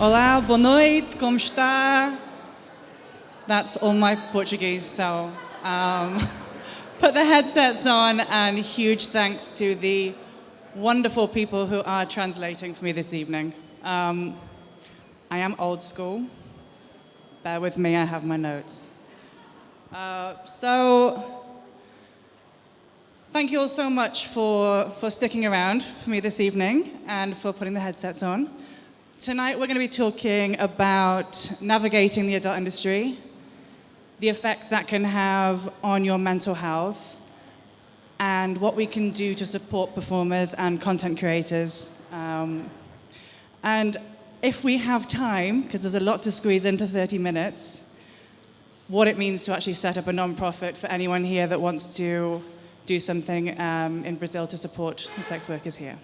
Olá, boa noite, como está? That's all my Portuguese, so put the headsets on, and huge thanks to the wonderful people who are translating for me this evening. I am old school. Bear with me, I have my notes. So thank you all so much for sticking around for me this evening and for putting the headsets on. Tonight we're going to be talking about navigating the adult industry, the effects that can have on your mental health, and what we can do to support performers and content creators. And if we have time, because there's a lot to squeeze into 30 minutes, what it means to actually set up a non-profit for anyone here that wants to do something in Brazil to support the sex workers here.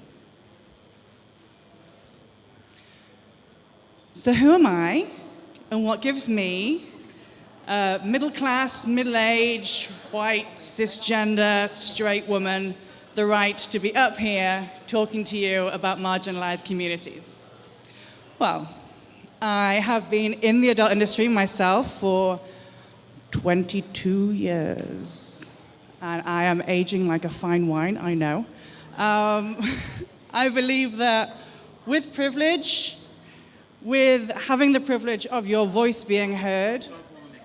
So who am I, and what gives me, middle class, middle-aged, white, cisgender, straight woman, the right to be up here talking to you about marginalized communities? Well, I have been in the adult industry myself for 22 years, and I am aging like a fine wine, I know. I believe that with privilege, with having the privilege of your voice being heard,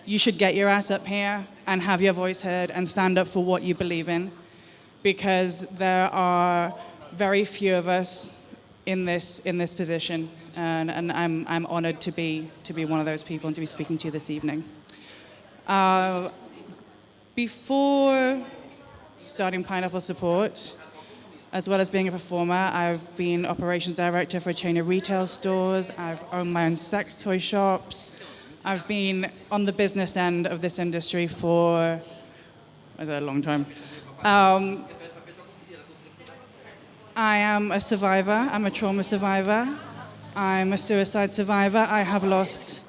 you should get your ass up here and have your voice heard and stand up for what you believe in, because there are very few of us in this position, and I'm honored to be one of those people and to be speaking to you this evening. Before starting Pineapple Support, as well as being a performer, I've been operations director for a chain of retail stores. I've owned my own sex toy shops. I've been on the business end of this industry for a long time. I am a survivor. I'm a trauma survivor. I'm a suicide survivor. I have lost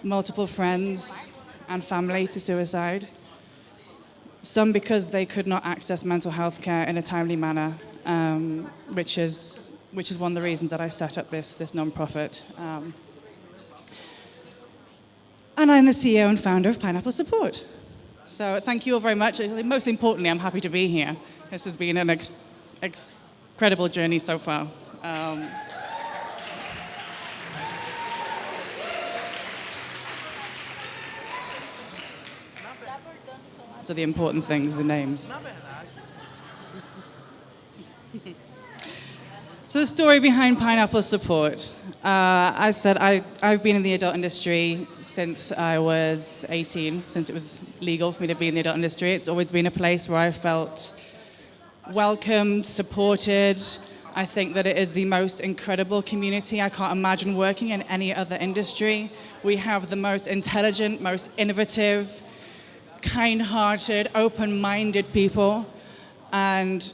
multiple friends and family to suicide. Some because they could not access mental health care in a timely manner, which is one of the reasons that I set up this non-profit. And I'm the CEO and founder of Pineapple Support. So thank you all very much. Most importantly, I'm happy to be here. This has been an incredible journey so far. So the important things, the names. So the story behind Pineapple Support. I said I've been in the adult industry since I was 18, since it was legal for me to be in the adult industry. It's always been a place where I felt welcomed, supported. I think that it is the most incredible community. I can't imagine working in any other industry. We have the most intelligent, most innovative, kind-hearted, open-minded people, and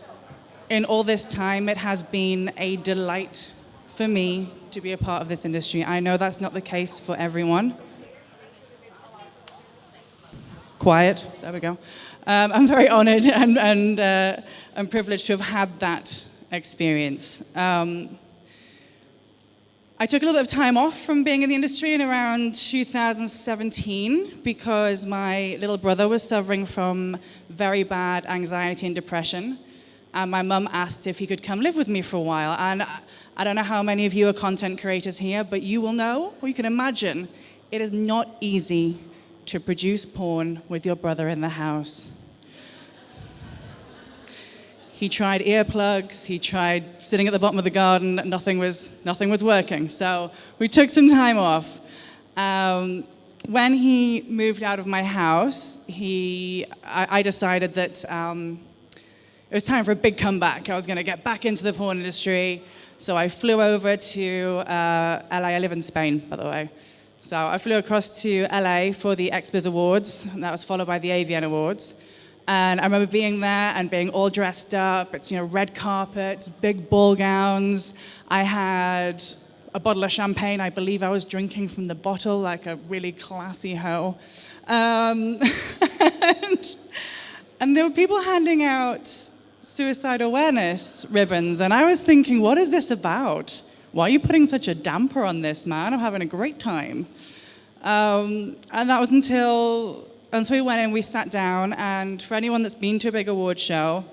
in all this time it has been a delight for me to be a part of this industry. I know that's not the case for everyone. Quiet, there we go. I'm very honored and privileged to have had that experience. I took a little bit of time off from being in the industry in around 2017 because my little brother was suffering from very bad anxiety and depression. And my mum asked if he could come live with me for a while. And I don't know how many of you are content creators here, but you will know, or you can imagine, it is not easy to produce porn with your brother in the house. He tried earplugs, he tried sitting at the bottom of the garden, nothing was working. So we took some time off. When he moved out of my house, I decided that it was time for a big comeback. I was going to get back into the porn industry. So I flew over to LA. I live in Spain, by the way. So I flew across to LA for the XBiz Awards, and that was followed by the AVN Awards. And I remember being there and being all dressed up. It's, red carpets, big ball gowns. I had a bottle of champagne. I believe I was drinking from the bottle like a really classy hoe. And there were people handing out suicide awareness ribbons. And I was thinking, what is this about? why are you putting such a damper on this, man? I'm having a great time. And that was until we went in, we sat down, and for anyone that's been to a big award show,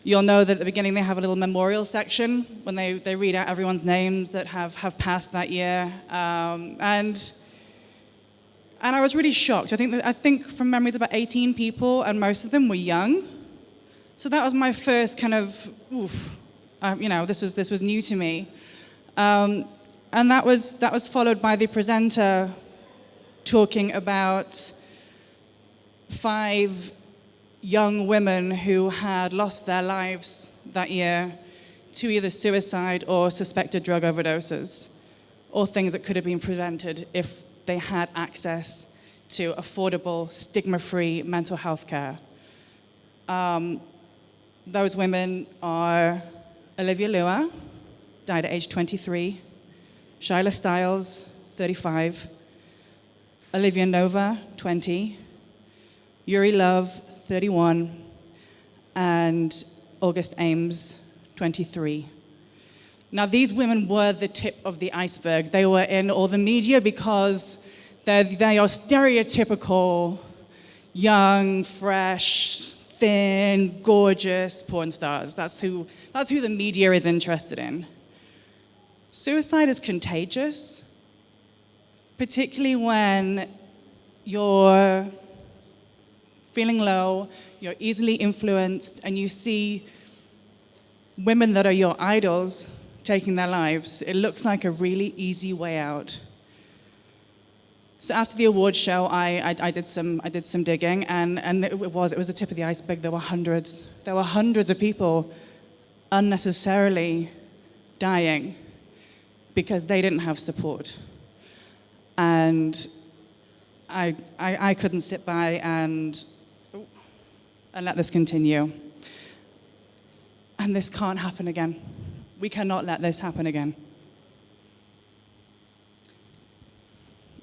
you'll know that at the beginning they have a little memorial section when they read out everyone's names that have passed that year. And I was really shocked. I think from memory, there were about 18 people, and most of them were young. So that was my first kind of, this was new to me. And that was followed by the presenter talking about 5 young women who had lost their lives that year to either suicide or suspected drug overdoses, or things that could have been prevented if they had access to affordable, stigma-free mental health care. Those women are Olivia Lua, died at age 23, Shyla Stiles, 35, Olivia Nova, 20, Yuri Love, 31, and August Ames, 23. Now, these women were the tip of the iceberg. They were in all the media because they are stereotypical, young, fresh, thin, gorgeous porn stars. That's who the media is interested in. Suicide is contagious, particularly when you're feeling low, you're easily influenced, and you see women that are your idols taking their lives. It looks like a really easy way out. So after the award show, I did some digging, and it was the tip of the iceberg. There were hundreds of people unnecessarily dying because they didn't have support. And I couldn't sit by and let this continue. And this can't happen again. We cannot let this happen again.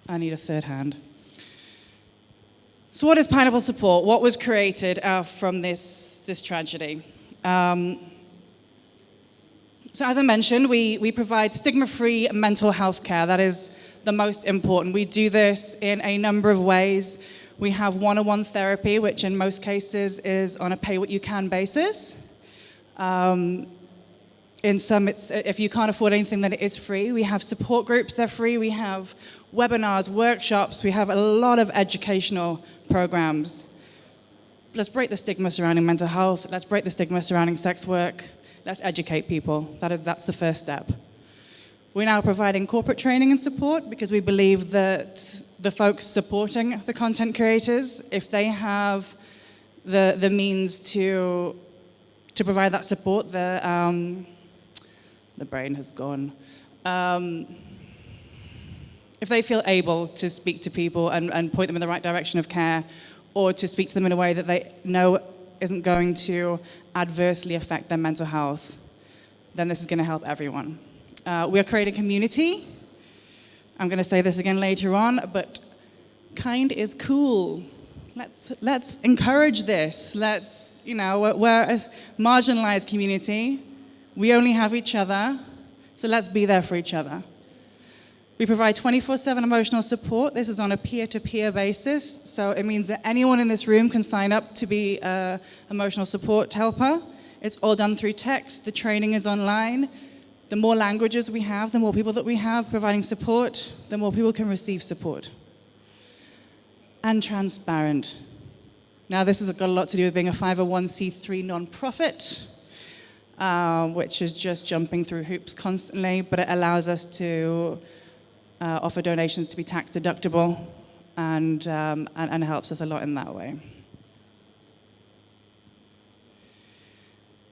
I need a third hand. So what is Pineapple Support? What was created from this tragedy? So as I mentioned, we provide stigma-free mental health care. That is the most important. We do this in a number of ways. We have one-on-one therapy, which in most cases is on a pay-what-you-can basis. In some, if you can't afford anything, then it is free. We have support groups, they're free. We have webinars, workshops. We have a lot of educational programs. Let's break the stigma surrounding mental health. Let's break the stigma surrounding sex work. Let's educate people. That's the first step. We're now providing corporate training and support because we believe that the folks supporting the content creators, if they have the means to provide that support, the brain has gone. If they feel able to speak to people and point them in the right direction of care, or to speak to them in a way that they know isn't going to adversely affect their mental health, then this is going to help everyone. We are creating community. I'm going to say this again later on, but kind is cool. Let's encourage this. We're a marginalized community. We only have each other, so let's be there for each other. We provide 24/7 emotional support. This is on a peer-to-peer basis, so it means that anyone in this room can sign up to be an emotional support helper. It's all done through text. The training is online. The more languages we have, the more people that we have providing support, the more people can receive support. And transparent. Now, this has got a lot to do with being a 501c3 nonprofit, which is just jumping through hoops constantly, but it allows us to offer donations to be tax deductible, and helps us a lot in that way.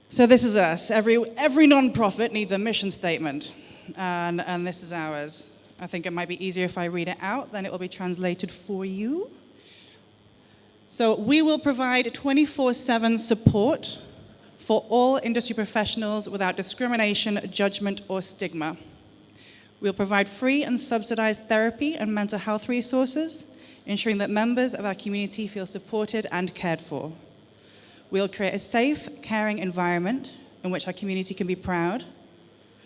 So this is us. Every nonprofit needs a mission statement, and this is ours. I think it might be easier if I read it out, then it will be translated for you. So we will provide 24/7 support for all industry professionals without discrimination, judgment, or stigma. We'll provide free and subsidized therapy and mental health resources, ensuring that members of our community feel supported and cared for. We'll create a safe, caring environment in which our community can be proud.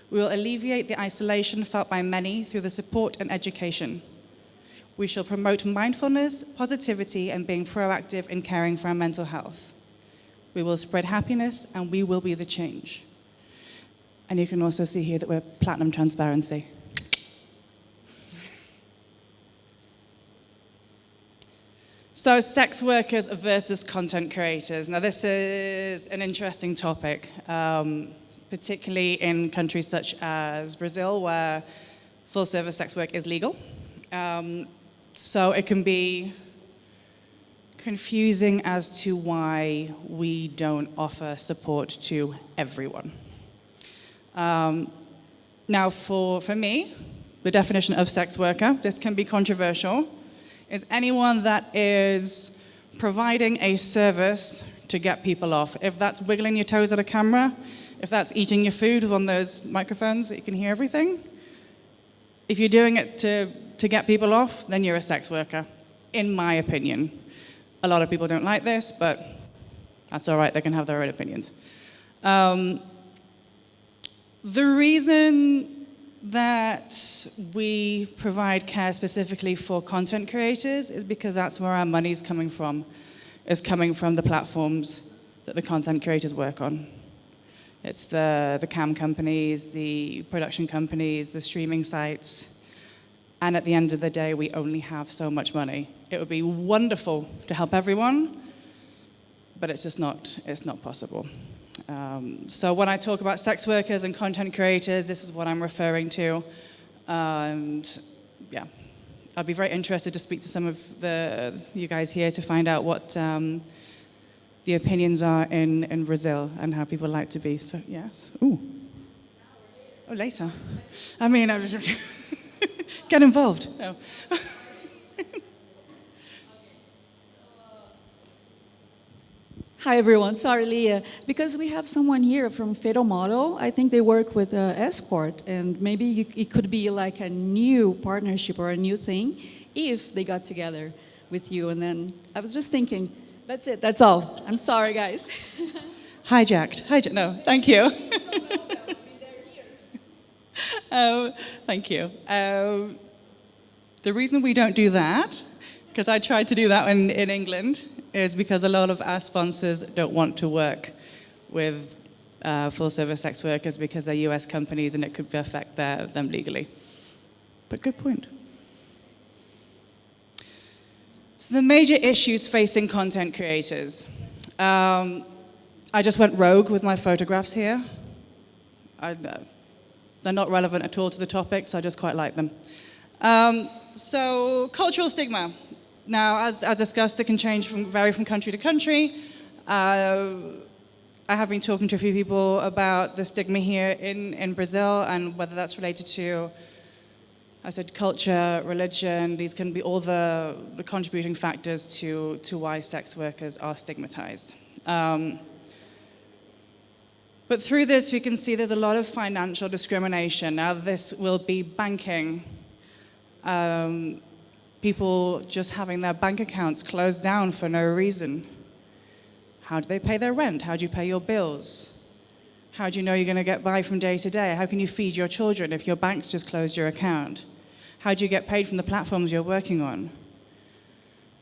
We will alleviate the isolation felt by many through the support and education. We shall promote mindfulness, positivity, and being proactive in caring for our mental health. We will spread happiness, and we will be the change. And you can also see here that we're platinum transparency. So, sex workers versus content creators. Now, this is an interesting topic, particularly in countries such as Brazil, where full-service sex work is legal. So it can be confusing as to why we don't offer support to everyone. Now, for me, the definition of sex worker, this can be controversial, is anyone that is providing a service to get people off. If that's wiggling your toes at a camera, if that's eating your food on those microphones that you can hear everything, if you're doing it to get people off, then you're a sex worker, in my opinion. A lot of people don't like this, but that's all right, they can have their own opinions. The reason that we provide care specifically for content creators is because that's where our money's coming from, is coming from the platforms that the content creators work on. It's the cam companies, the production companies, the streaming sites. And at the end of the day, we only have so much money. It would be wonderful to help everyone, but it's not possible. So when I talk about sex workers and content creators, this is what I'm referring to. And yeah, I'd be very interested to speak to some of you guys here to find out what the opinions are in Brazil and how people like to be. So, yes. Ooh. Oh, later. I mean, get involved. No. Hi everyone, sorry Leah, because we have someone here from Fatal Model. I think they work with Escort, and maybe it could be like a new partnership or a new thing if they got together with you. And then I was just thinking, that's it, that's all. I'm sorry guys. Hijacked, no, thank you. Thank you. The reason we don't do that, because I tried to do that in England, is because a lot of our sponsors don't want to work with full-service sex workers because they're US companies and it could affect them legally. But good point. So the major issues facing content creators. I just went rogue with my photographs here. They're not relevant at all to the topic, so I just quite like them. So cultural stigma. Now, as discussed, it can vary from country to country. I have been talking to a few people about the stigma here in Brazil and whether that's related to, I said, culture, religion. These can be all the contributing factors to why sex workers are stigmatized. But through this, we can see there's a lot of financial discrimination. Now, this will be banking. People just having their bank accounts closed down for no reason. How do they pay their rent? How do you pay your bills? How do you know you're going to get by from day to day? How can you feed your children if your bank's just closed your account? How do you get paid from the platforms you're working on?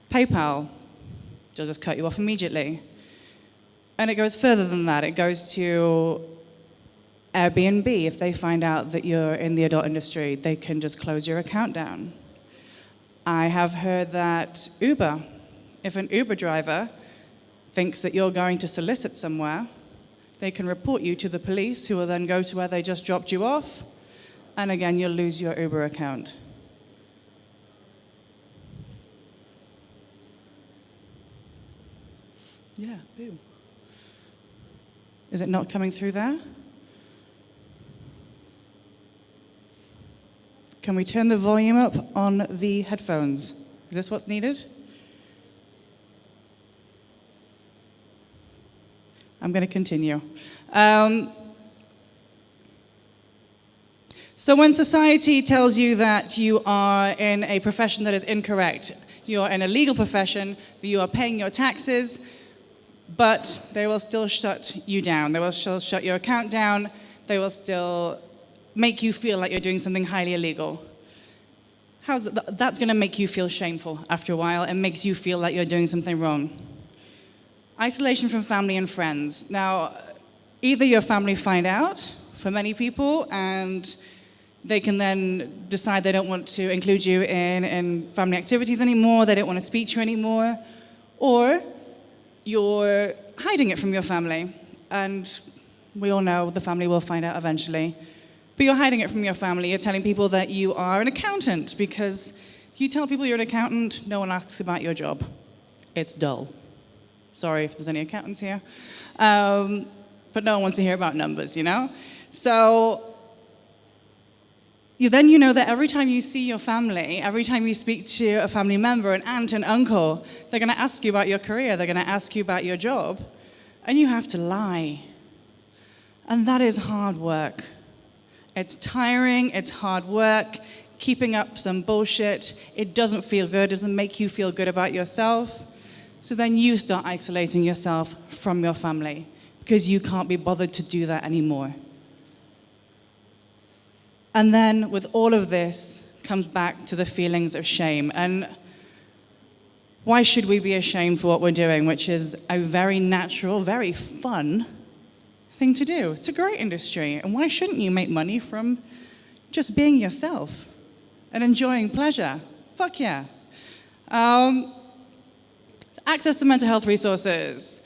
PayPal, they'll just cut you off immediately. And it goes further than that. It goes to Airbnb. If they find out that you're in the adult industry, they can just close your account down. I have heard that Uber, if an Uber driver thinks that you're going to solicit somewhere, they can report you to the police, who will then go to where they just dropped you off, and again, you'll lose your Uber account. Yeah, boo. Is it not coming through there? Can we turn the volume up on the headphones? Is this what's needed? I'm going to continue. So when society tells you that you are in a profession that is incorrect, you are in a legal profession, you are paying your taxes, but they will still shut you down. They will still shut your account down. They will still make you feel like you're doing something highly illegal. That's going to make you feel shameful after a while. It makes you feel like you're doing something wrong. Isolation from family and friends. Now, either your family find out, for many people, and they can then decide they don't want to include you in family activities anymore, they don't want to speak to you anymore, or you're hiding it from your family, and we all know the family will find out eventually. But you're hiding it from your family. You're telling people that you are an accountant, because if you tell people you're an accountant, no one asks about your job. It's dull. Sorry if there's any accountants here. But no one wants to hear about numbers, you know? So then you know that every time you see your family, every time you speak to a family member, an aunt, an uncle, they're going to ask you about your career, they're going to ask you about your job, and you have to lie. And that is hard work. It's tiring, it's hard work, keeping up some bullshit. It doesn't feel good, doesn't make you feel good about yourself. So then you start isolating yourself from your family because you can't be bothered to do that anymore. And then with all of this comes back to the feelings of shame. And why should we be ashamed for what we're doing, which is a very natural, very fun thing to do? It's a great industry. And why shouldn't you make money from just being yourself and enjoying pleasure? Fuck yeah. Access to mental health resources.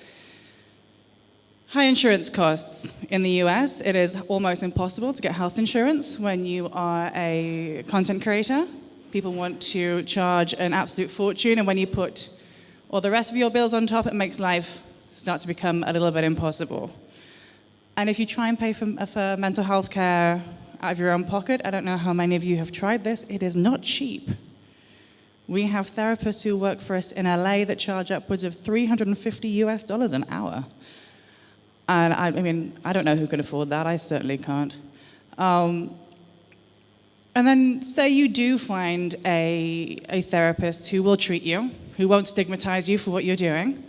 High insurance costs. In the US, it is almost impossible to get health insurance when you are a content creator. People want to charge an absolute fortune, and when you put all the rest of your bills on top, it makes life start to become a little bit impossible. And if you try and pay for mental health care out of your own pocket, I don't know how many of you have tried this, it is not cheap. We have therapists who work for us in LA that charge upwards of $350 an hour. And I mean, I don't know who can afford that. I certainly can't. And then say you do find a therapist who will treat you, who won't stigmatize you for what you're doing.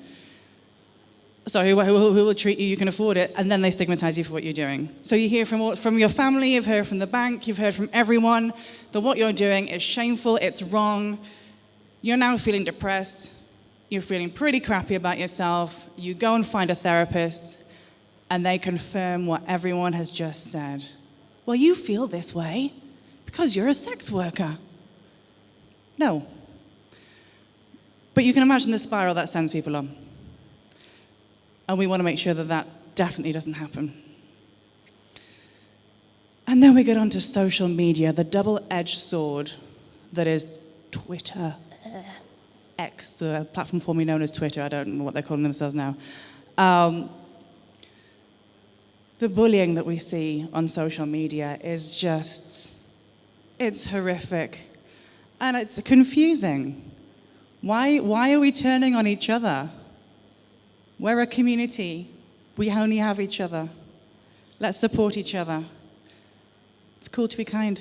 So who will treat you, you can afford it, and then they stigmatize you for what you're doing. So you hear from your family, you've heard from the bank, you've heard from everyone that what you're doing is shameful, it's wrong. You're now feeling depressed, you're feeling pretty crappy about yourself, you go and find a therapist, and they confirm what everyone has just said. Well, you feel this way because you're a sex worker. No. But you can imagine the spiral that sends people on. And we want to make sure that that definitely doesn't happen. And then we get on to social media, the double-edged sword that is Twitter. X, the platform formerly known as Twitter. I don't know what they're calling themselves now. The bullying that we see on social media is just, it's horrific. And it's confusing. Why are we turning on each other? We're a community. We only have each other. Let's support each other. It's cool to be kind.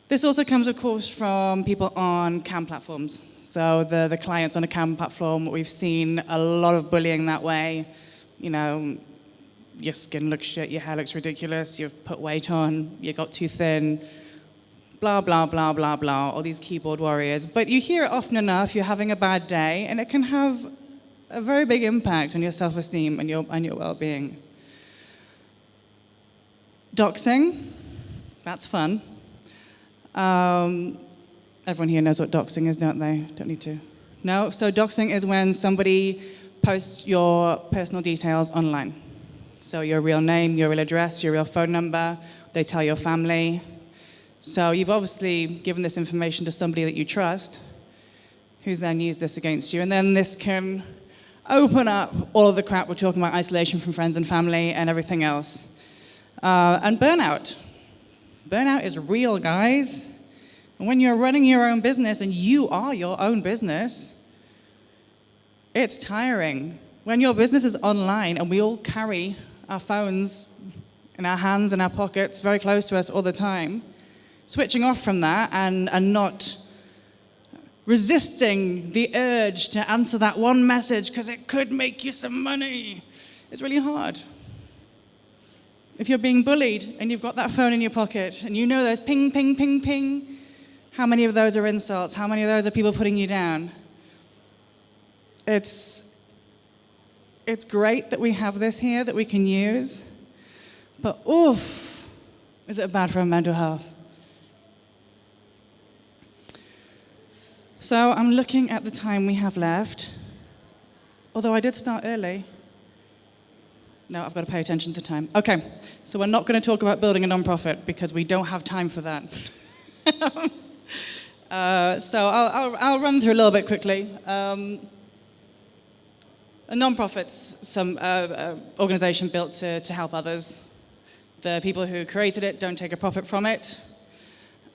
This also comes, of course, from people on CAM platforms. So the clients on a CAM platform, we've seen a lot of bullying that way. You know, your skin looks shit, your hair looks ridiculous, you've put weight on, you got too thin, blah, blah, blah, blah, blah, all these keyboard warriors. But you hear it often enough, you're having a bad day, and it can have a very big impact on your self-esteem and your well-being. Doxing, that's fun. Everyone here knows what doxing is, don't they? Don't need to. No? So doxing is when somebody posts your personal details online. So your real name, your real address, your real phone number, they tell your family. So you've obviously given this information to somebody that you trust, who's then used this against you. And then this can open up all of the crap we're talking about, isolation from friends and family and everything else. And burnout. Burnout is real, guys. And when you're running your own business, and you are your own business, it's tiring. When your business is online, and we all carry our phones in our hands and our pockets very close to us all the time, switching off from that and not resisting the urge to answer that one message because it could make you some money, it's really hard. If you're being bullied and you've got that phone in your pocket and you know there's ping, ping, ping, ping, how many of those are insults? How many of those are people putting you down? It's great that we have this here that we can use, but oof, is it bad for our mental health? So I'm looking at the time we have left, although I did start early. No, I've got to pay attention to time. Okay, so we're not going to talk about building a nonprofit because we don't have time for that. So I'll run through a little bit quickly. A nonprofit's some organization built to help others. The people who created it don't take a profit from it,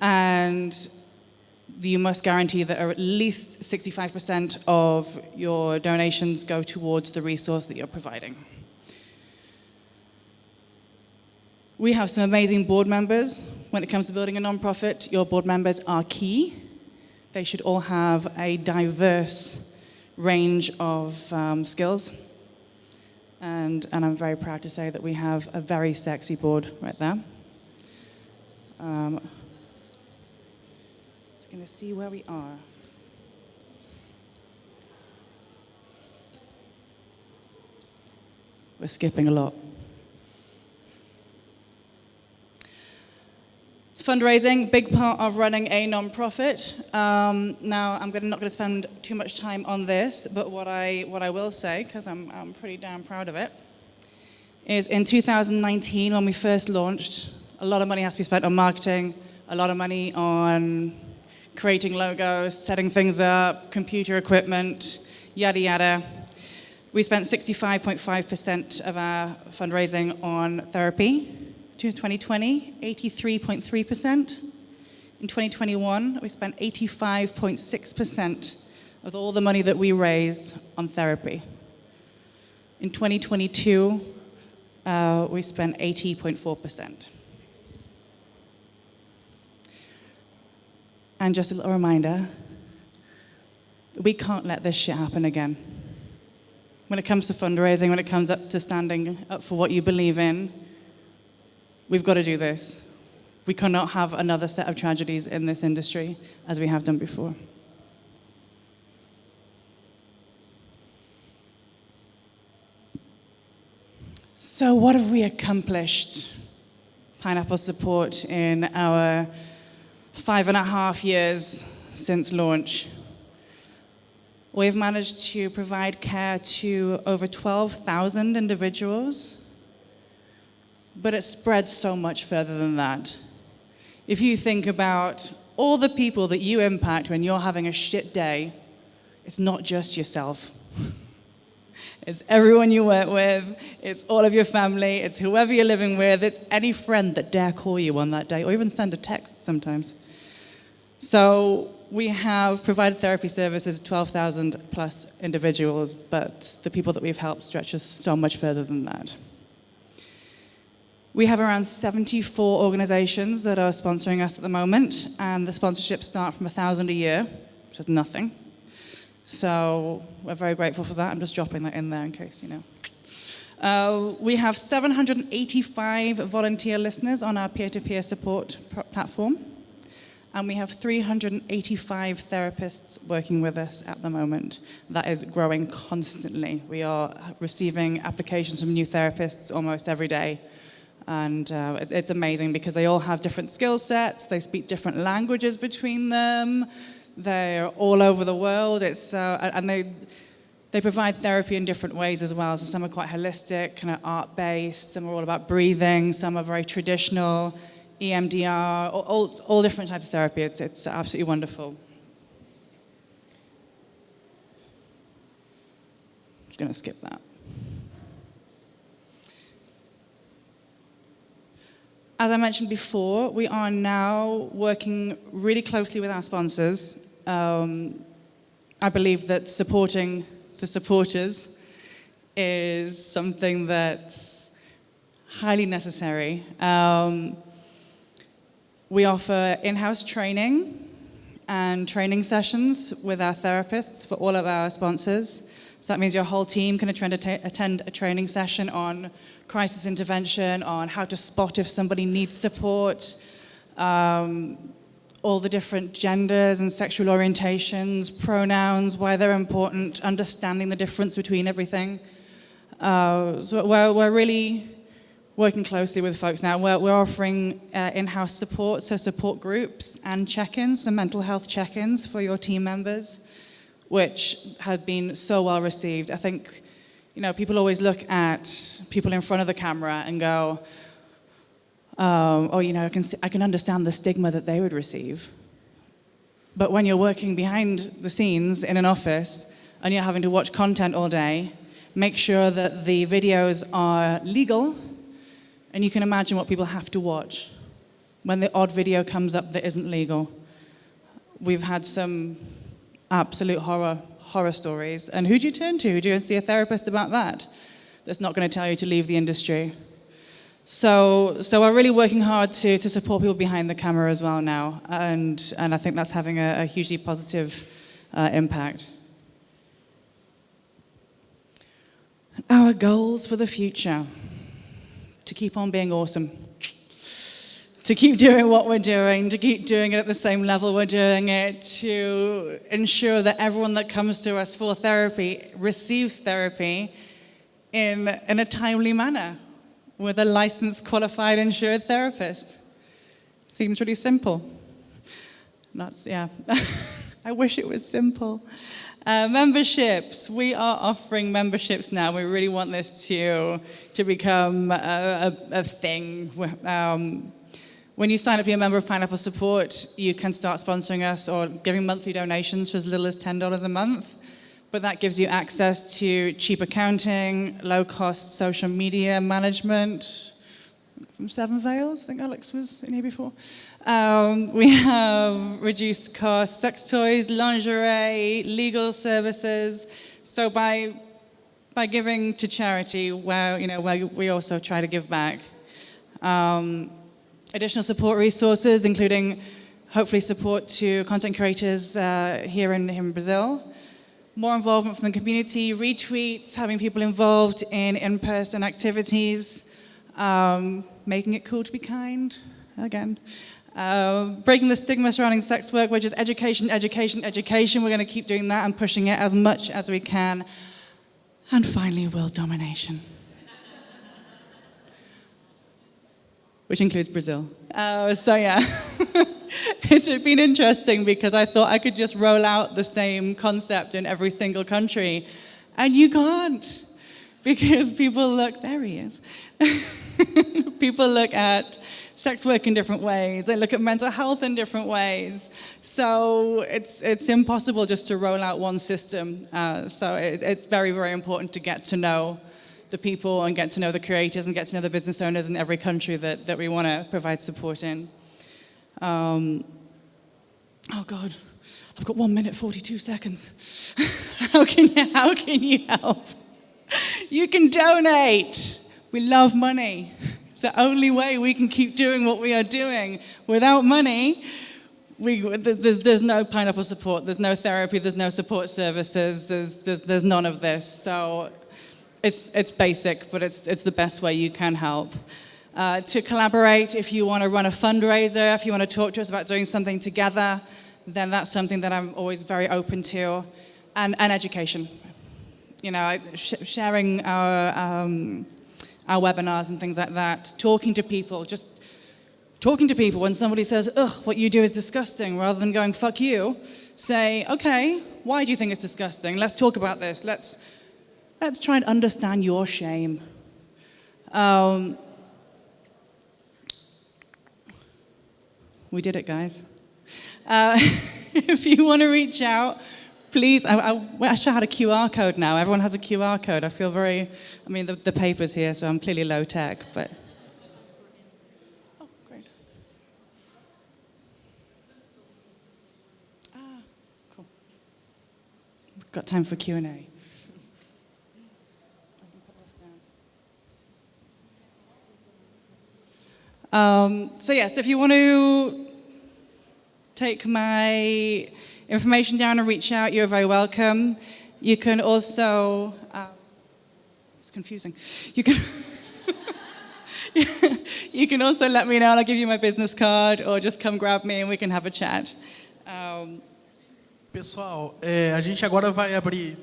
and you must guarantee that at least 65% of your donations go towards the resource that you're providing. We have some amazing board members. When it comes to building a nonprofit, your board members are key. They should all have a diverse range of skills. And I'm very proud to say that we have a very sexy board right there. Just going to see where we are. We're skipping a lot. Fundraising, big part of running a nonprofit. Now, I'm not going to spend too much time on this, but what I will say, because I'm pretty damn proud of it, is in 2019, when we first launched, a lot of money has to be spent on marketing, a lot of money on creating logos, setting things up, computer equipment, yada yada. We spent 65.5% of our fundraising on therapy. 2020, 83.3%. In 2021, we spent 85.6% of all the money that we raised on therapy. In 2022, we spent 80.4%. And just a little reminder, we can't let this shit happen again. When it comes to fundraising, when it comes up to standing up for what you believe in, we've got to do this. We cannot have another set of tragedies in this industry as we have done before. So what have we accomplished, Pineapple Support, in our 5.5 years since launch? We've managed to provide care to over 12,000 individuals. But it spreads so much further than that. If you think about all the people that you impact when you're having a shit day, it's not just yourself. It's everyone you work with, it's all of your family, it's whoever you're living with, it's any friend that dare call you on that day, or even send a text sometimes. So we have provided therapy services to 12,000 plus individuals, but the people that we've helped stretches so much further than that. We have around 74 organizations that are sponsoring us at the moment, and the sponsorships start from $1,000 a year, which is nothing. So we're very grateful for that. I'm just dropping that in there in case, you know. We have 785 volunteer listeners on our peer-to-peer support platform, and we have 385 therapists working with us at the moment. That is growing constantly. We are receiving applications from new therapists almost every day. And it's amazing because they all have different skill sets, they speak different languages between them, they're all over the world, and they provide therapy in different ways as well. So some are quite holistic, kind of art-based, some are all about breathing, some are very traditional, EMDR, all different types of therapy. It's absolutely wonderful. I'm just going to skip that. As I mentioned before, we are now working really closely with our sponsors. I believe that supporting the supporters is something that's highly necessary. We offer in-house training and training sessions with our therapists for all of our sponsors. So that means your whole team can attend a training session on crisis intervention, on how to spot if somebody needs support, all the different genders and sexual orientations, pronouns, why they're important, understanding the difference between everything. So we're really working closely with folks now. We're offering in-house support, so support groups and check-ins, so mental health check-ins for your team members, which have been so well received. I think, people always look at people in front of the camera and go, I can understand the stigma that they would receive. But when you're working behind the scenes in an office and you're having to watch content all day, make sure that the videos are legal, and you can imagine what people have to watch when the odd video comes up that isn't legal. We've had some absolute horror stories. And who do you turn to? Do you see a therapist about that? That's not going to tell you to leave the industry. So we're really working hard to support people behind the camera as well now, and I think that's having a hugely positive impact. Our goals for the future: to keep on being awesome, to keep doing what we're doing, to keep doing it at the same level we're doing it, to ensure that everyone that comes to us for therapy receives therapy in a timely manner, with a licensed, qualified, insured therapist. Seems really simple. I wish it was simple. Memberships. We are offering memberships now. We really want this to become a thing. When you sign up to be a member of Pineapple Support, you can start sponsoring us or giving monthly donations for as little as $10 a month. But that gives you access to cheap accounting, low-cost social media management from Seven Veils. I think Alex was in here before. We have reduced cost sex toys, lingerie, legal services. So by giving to charity, where we also try to give back. Additional support resources, including hopefully support to content creators here in Brazil. More involvement from the community, retweets, having people involved in in-person activities, making it cool to be kind, again. Breaking the stigma surrounding sex work, which is education. We're going to keep doing that and pushing it as much as we can. And finally, world domination. Which includes Brazil. It's been interesting because I thought I could just roll out the same concept in every single country, and you can't, because people look, there he is. People look at sex work in different ways, they look at mental health in different ways, so it's impossible just to roll out one system. So it's very, very important to get to know the people and get to know the creators and get to know the business owners in every country that we want to provide support in. Oh God, I've got 1 minute, 42 seconds. How can you help? You can donate. We love money. It's the only way we can keep doing what we are doing. Without money, there's no Pineapple Support, there's no therapy, there's no support services, there's none of this. So it's basic, but it's the best way you can help. To collaborate, if you want to run a fundraiser, if you want to talk to us about doing something together, then that's something that I'm always very open to. And education. Sharing our webinars and things like that, talking to people, just talking to people when somebody says, ugh, what you do is disgusting, rather than going, fuck you, say, okay, why do you think it's disgusting? Let's talk about this. Let's try and understand your shame. We did it, guys. If you want to reach out, please, I wish I had a QR code now. Everyone has a QR code. I feel the paper's here, so I'm clearly low tech, but. Oh, great. Cool. We've got time for Q&A. So if you want to take my information down and reach out, you're very welcome. You can also, it's confusing. You can, you can also let me know, and I'll give you my business card, or just come grab me and we can have a chat. Pessoal, a gente agora vai abrir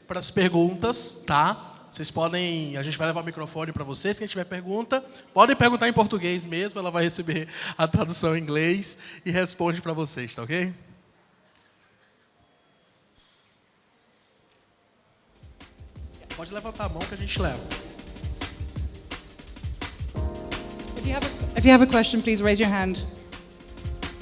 para as perguntas, tá? Vocês podem, a gente vai levar o microfone para vocês, quem tiver pergunta, podem perguntar em português mesmo, ela vai receber a tradução em inglês e responde para vocês, tá ok? Pode levantar a mão que a gente leva. If you have a question, please raise your hand.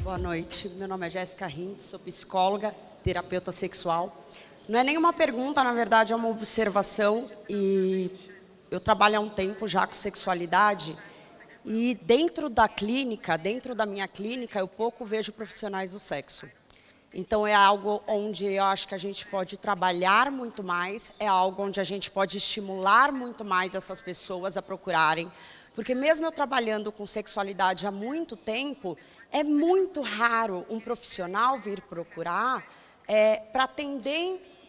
Boa noite, meu nome é Jéssica Rintz, sou psicóloga, terapeuta sexual. Não é nenhuma pergunta, na verdade é uma observação, e eu trabalho há um tempo já com sexualidade, e dentro da clínica, dentro da minha clínica, eu pouco vejo profissionais do sexo. Então é algo onde eu acho que a gente pode trabalhar muito mais, é algo onde a gente pode estimular muito mais essas pessoas a procurarem, porque mesmo eu trabalhando com sexualidade há muito tempo, é muito raro um profissional vir procurar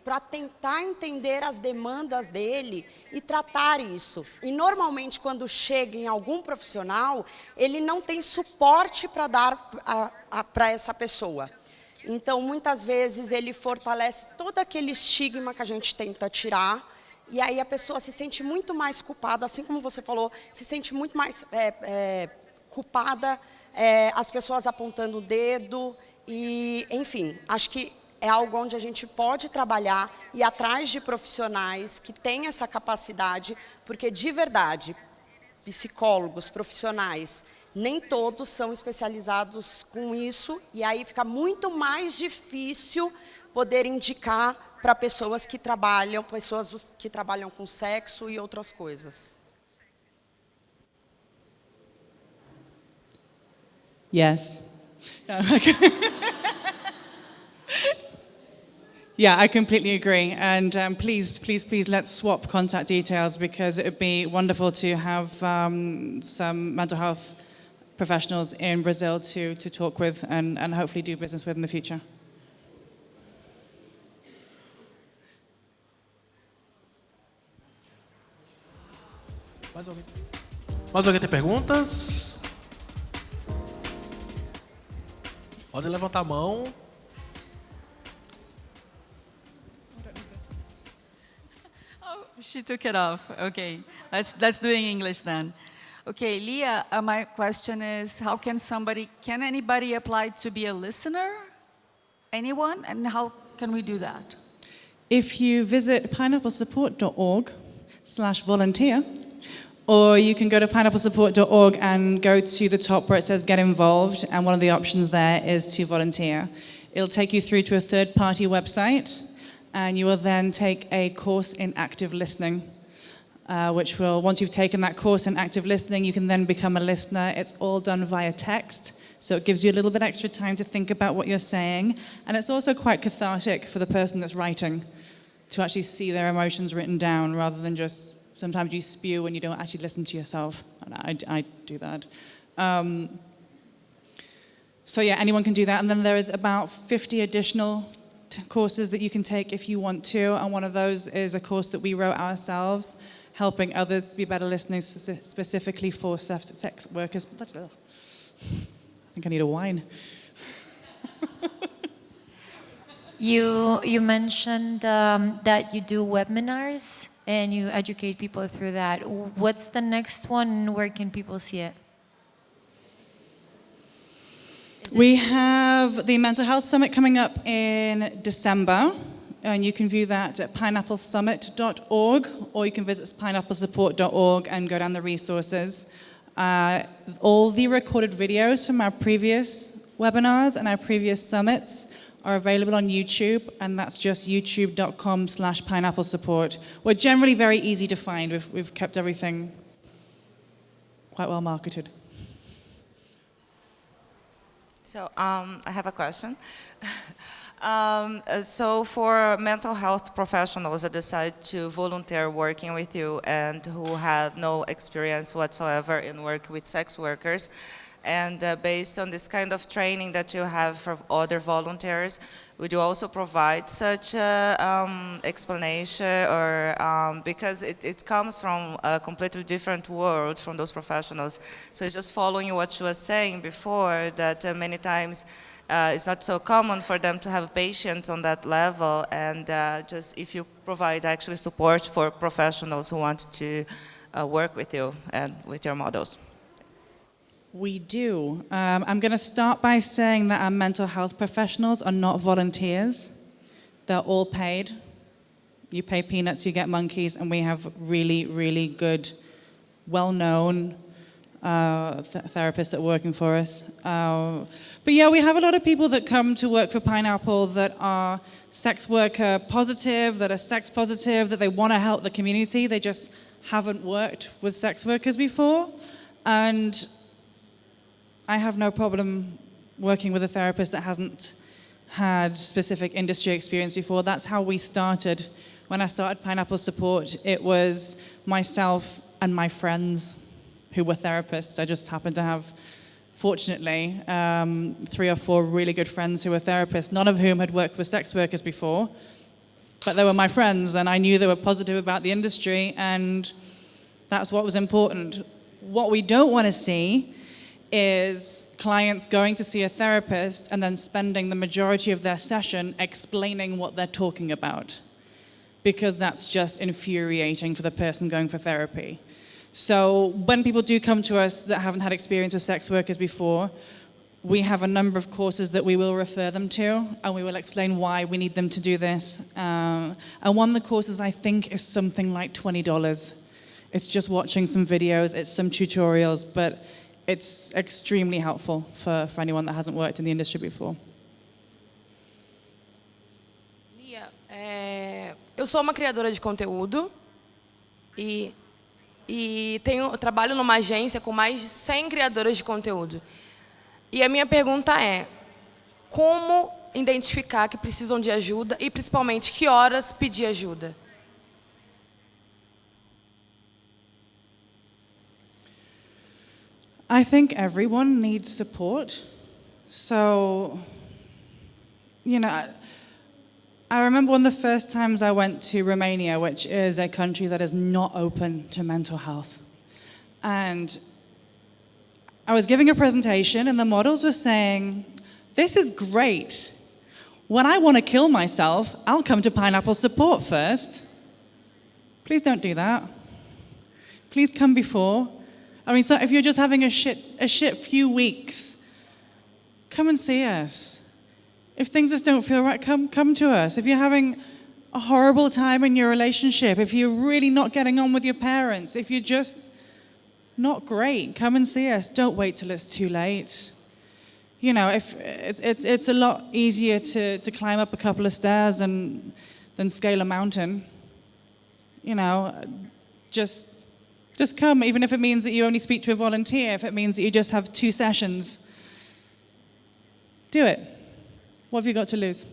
para tentar entender as demandas dele e tratar isso. E normalmente quando chega em algum profissional, ele não tem suporte para dar para essa pessoa. Então muitas vezes ele fortalece todo aquele estigma que a gente tenta tirar, e aí a pessoa se sente muito mais culpada, assim como você falou, se sente muito mais culpada, as pessoas apontando o dedo, e enfim, acho que é algo onde a gente pode trabalhar e ir atrás de profissionais que têm essa capacidade, porque de verdade, psicólogos, profissionais, nem todos são especializados com isso, e aí fica muito mais difícil poder indicar para pessoas que trabalham com sexo e outras coisas. Yes. Yeah, I completely agree. And please, let's swap contact details, because it would be wonderful to have some mental health professionals in Brazil to talk with and hopefully do business with in the future. Mais alguém tem perguntas? Pode levantar a mão. She took it off. Okay, let's do it in English then. Okay, Leya, my question is, can anybody apply to be a listener? Anyone? And how can we do that? If you visit pineapplesupport.org/volunteer, or you can go to pineapplesupport.org and go to the top where it says Get Involved, and one of the options there is to volunteer. It'll take you through to a third-party website, and you will then take a course in active listening, which will, once you've taken that course in active listening, you can then become a listener. It's all done via text, so it gives you a little bit extra time to think about what you're saying, and it's also quite cathartic for the person that's writing to actually see their emotions written down, rather than just, sometimes you spew and you don't actually listen to yourself, and I do that. So yeah, anyone can do that, and then there is about 50 additional courses that you can take if you want to, and one of those is a course that we wrote ourselves, helping others to be better listening, specifically for sex workers. I think I need a wine. You mentioned that you do webinars and you educate people through that. What's the next one? Where can people see it? We have the Mental Health Summit coming up in December, and you can view that at pineapplesummit.org, or you can visit pineapplesupport.org and go down the resources. All the recorded videos from our previous webinars and our previous summits are available on YouTube, and that's just youtube.com/pineapplesupport. We're generally very easy to find. We've kept everything quite well marketed. So I have a question. So for mental health professionals that decide to volunteer working with you and who have no experience whatsoever in work with sex workers, And based on this kind of training that you have for other volunteers, would you also provide such explanation, or because it comes from a completely different world from those professionals? So it's just following what you were saying before, that many times it's not so common for them to have patients on that level, and just if you provide actually support for professionals who want to work with you and with your models. We do. I'm going to start by saying that our mental health professionals are not volunteers. They're all paid. You pay peanuts, you get monkeys, and we have really, really good, well-known therapists that are working for us. But yeah, we have a lot of people that come to work for Pineapple that are sex worker positive, that are sex positive, that they want to help the community. They just haven't worked with sex workers before. And I have no problem working with a therapist that hasn't had specific industry experience before. That's how we started. When I started Pineapple Support, it was myself and my friends who were therapists. I just happened to have, fortunately, 3 or 4 really good friends who were therapists, none of whom had worked with sex workers before. But they were my friends, and I knew they were positive about the industry, and that's what was important. What we don't want to see is clients going to see a therapist and then spending the majority of their session explaining what they're talking about, because that's just infuriating for the person going for therapy. So when people do come to us that haven't had experience with sex workers before, we have a number of courses that we will refer them to, and we will explain why we need them to do this. And one of the courses, I think, is something like $20. It's just watching some videos, it's some tutorials, but it's extremely helpful for anyone that hasn't worked in the industry before. Leya, eu sou uma criadora de conteúdo e trabalho numa agência com mais de 100 criadoras de conteúdo. E a minha pergunta é: como identificar que precisam de ajuda e, principalmente, que horas pedir ajuda? I think everyone needs support. So, you know, I remember one of the first times I went to Romania, which is a country that is not open to mental health. And I was giving a presentation, and the models were saying, "This is great. When I want to kill myself, I'll come to Pineapple Support first." Please don't do that. Please come before. I mean, so if you're just having a shit few weeks, come and see us. If things just don't feel right, come to us. If you're having a horrible time in your relationship, if you're really not getting on with your parents, if you're just not great, come and see us. Don't wait till it's too late. You know, if it's a lot easier to climb up a couple of stairs than scale a mountain. You know, just come, even if it means that you only speak to a volunteer, if it means that you just have 2 sessions. Do it. What have you got to lose?